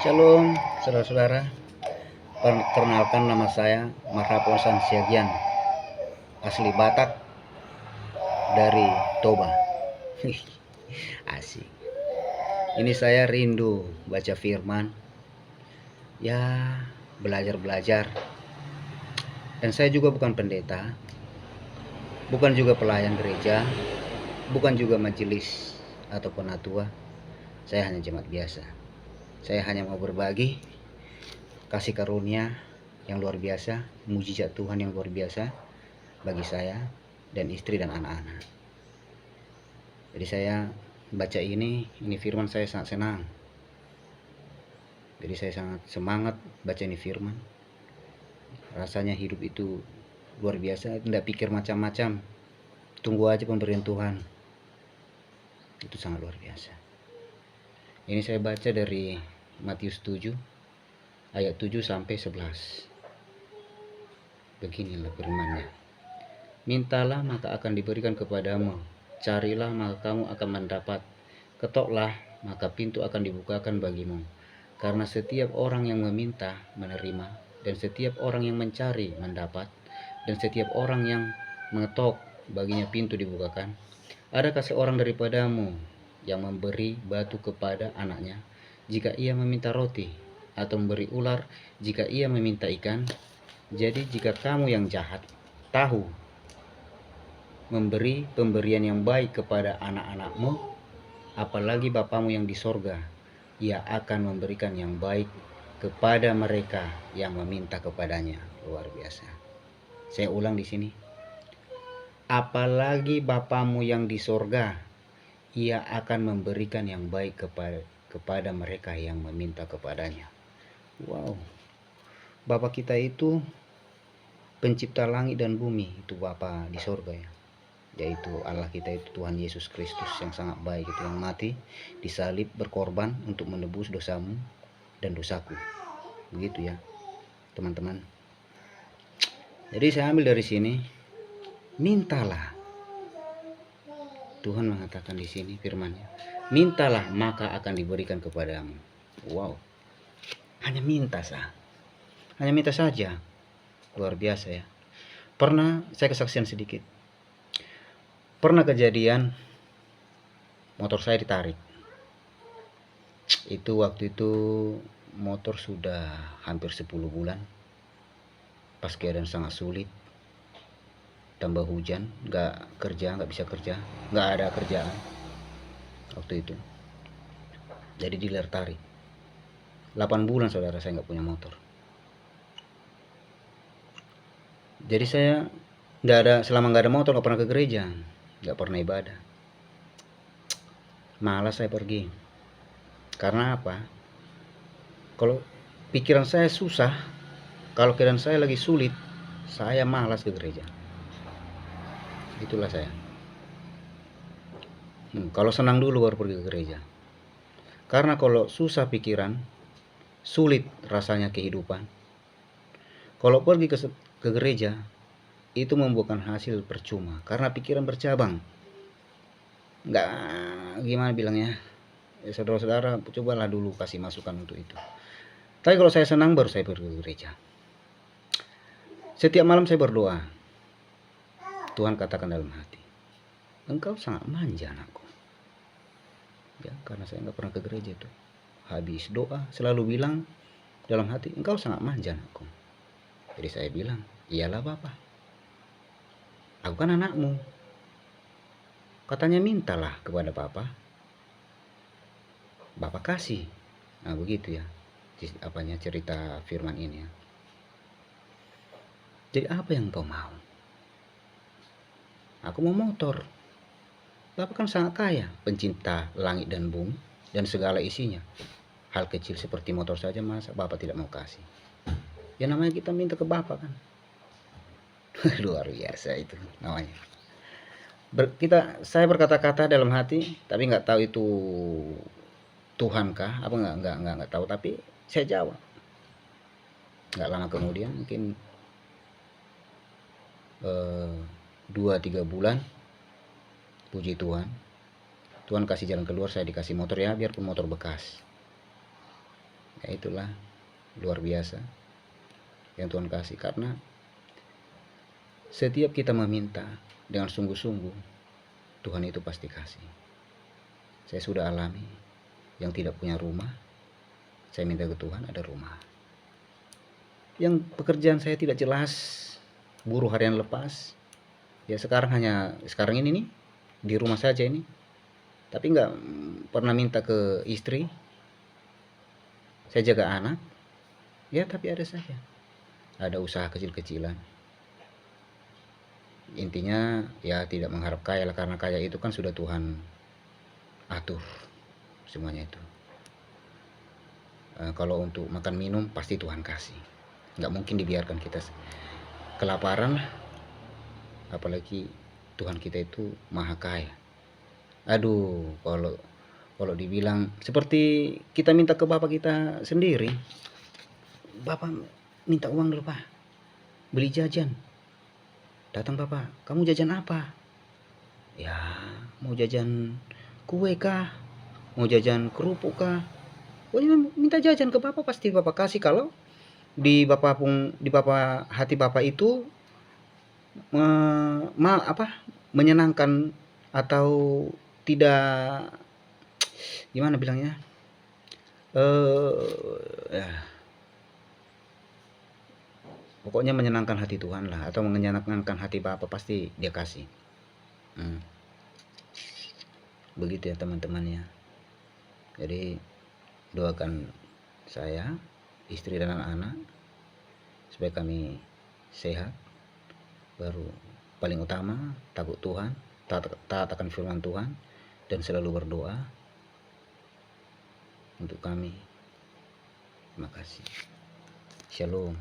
Shalom saudara-saudara, perkenalkan nama saya Marhaposan Siagian, asli Batak dari Toba. Asik. Ini saya rindu baca firman, ya belajar-belajar. Dan saya juga bukan pendeta, bukan juga pelayan gereja, bukan juga majelis atau penatua. Saya hanya jemaat biasa. Saya hanya mau berbagi kasih karunia yang luar biasa, mujizat Tuhan yang luar biasa bagi saya dan istri dan anak-anak. Jadi saya baca ini firman, saya sangat senang. Jadi saya sangat semangat baca ini firman. Rasanya hidup itu luar biasa, tidak pikir macam-macam. Tunggu aja pemberian Tuhan. Itu sangat luar biasa. Ini saya baca dari Matius 7 ayat 7 sampai 11. Beginilah firman-Nya. Mintalah maka akan diberikan kepadamu, carilah maka kamu akan mendapat, ketoklah maka pintu akan dibukakan bagimu. Karena setiap orang yang meminta menerima, dan setiap orang yang mencari mendapat, dan setiap orang yang mengetok baginya pintu dibukakan. Adakah seorang daripadamu yang memberi batu kepada anaknya jika ia meminta roti, atau memberi ular jika ia meminta ikan? Jadi jika kamu yang jahat tahu memberi pemberian yang baik kepada anak-anakmu, apalagi Bapamu yang di sorga, Ia akan memberikan yang baik kepada mereka yang meminta kepadanya. Luar biasa. Saya ulang di sini. Apalagi Bapamu yang di sorga, Ia akan memberikan yang baik kepada mereka yang meminta kepadanya. Wow. Bapa kita itu pencipta langit dan bumi, itu Bapa di sorga ya. Yaitu Allah kita itu Tuhan Yesus Kristus yang sangat baik itu, yang mati disalib berkorban untuk menebus dosamu dan dosaku. Begitu ya teman-teman. Jadi saya ambil dari sini, mintalah. Tuhan mengatakan di sini firman-Nya, mintalah maka akan diberikan kepadamu. Wow. Hanya minta saja. Luar biasa ya. Pernah saya kesaksian sedikit. Pernah kejadian motor saya ditarik. Itu waktu itu motor sudah hampir 10 bulan. Pas keadaan sangat sulit. Tambah hujan, nggak bisa kerja, nggak ada kerjaan waktu itu. Jadi dealer tarik. 8 bulan saudara saya nggak punya motor. Jadi saya selama nggak ada motor nggak pernah ke gereja, nggak pernah ibadah. Malas saya pergi. Karena apa? Kalau pikiran saya susah, kalau keadaan saya lagi sulit, saya malas ke gereja. Itulah saya. Kalau senang dulu baru pergi ke gereja. Karena kalau susah pikiran, sulit rasanya kehidupan, kalau pergi ke gereja, itu membuahkan hasil percuma. Karena pikiran bercabang. Nggak, gimana bilangnya, saudara-saudara cobalah dulu kasih masukan untuk itu. Tapi kalau saya senang baru saya pergi ke gereja. Setiap malam saya berdoa. Tuhan katakan dalam hati, engkau sangat manja anakku. Ya, karena saya nggak pernah ke gereja itu. Habis doa selalu bilang dalam hati, engkau sangat manja anakku. Jadi saya bilang, iyalah Bapak, aku kan anakmu. Katanya mintalah kepada Bapak, Bapak kasih. Nah begitu ya, cerita firman ini ya. Jadi apa yang kau mau? Aku mau motor. Bapak kan sangat kaya, pencinta langit dan bumi dan segala isinya. Hal kecil seperti motor saja masa Bapak tidak mau kasih? Ya namanya kita minta ke Bapak kan. Luar biasa itu namanya. Saya berkata-kata dalam hati, tapi nggak tahu itu Tuhan kah? Apa nggak tahu. Tapi saya jawab. Nggak lama kemudian, mungkin 2-3 bulan, puji Tuhan, Tuhan kasih jalan keluar. Saya dikasih motor ya, biarpun motor bekas. Ya itulah luar biasa yang Tuhan kasih, karena setiap kita meminta dengan sungguh-sungguh, Tuhan itu pasti kasih. Saya sudah alami, yang tidak punya rumah, saya minta ke Tuhan ada rumah. Yang pekerjaan saya tidak jelas, buruh harian lepas, ya sekarang ini nih di rumah saja ini, tapi nggak pernah minta ke istri, saya jaga anak, ya tapi ada saja, ada usaha kecil-kecilan. Intinya ya tidak mengharap kaya lah, karena kaya itu kan sudah Tuhan atur semuanya itu. Kalau untuk makan minum pasti Tuhan kasih, nggak mungkin dibiarkan kita kelaparan lah, apalagi Tuhan kita itu maha kaya. Aduh, kalau dibilang seperti kita minta ke bapak kita sendiri, bapak minta uang dulu pak, beli jajan, datang bapak, kamu jajan apa? Ya mau jajan kue kah, mau jajan kerupuk kah, pokoknya minta jajan ke bapak pasti bapak kasih. Kalau di bapak hati bapak itu menyenangkan atau tidak, gimana bilangnya, ya, pokoknya menyenangkan hati Tuhan lah, atau menyenangkan hati Bapa, pasti dia kasih. Begitu ya teman-temannya. Jadi doakan saya, istri dan anak-anak supaya kami sehat. Baru paling utama takut Tuhan, taat akan firman Tuhan, dan selalu berdoa untuk kami. Terima kasih. Shalom.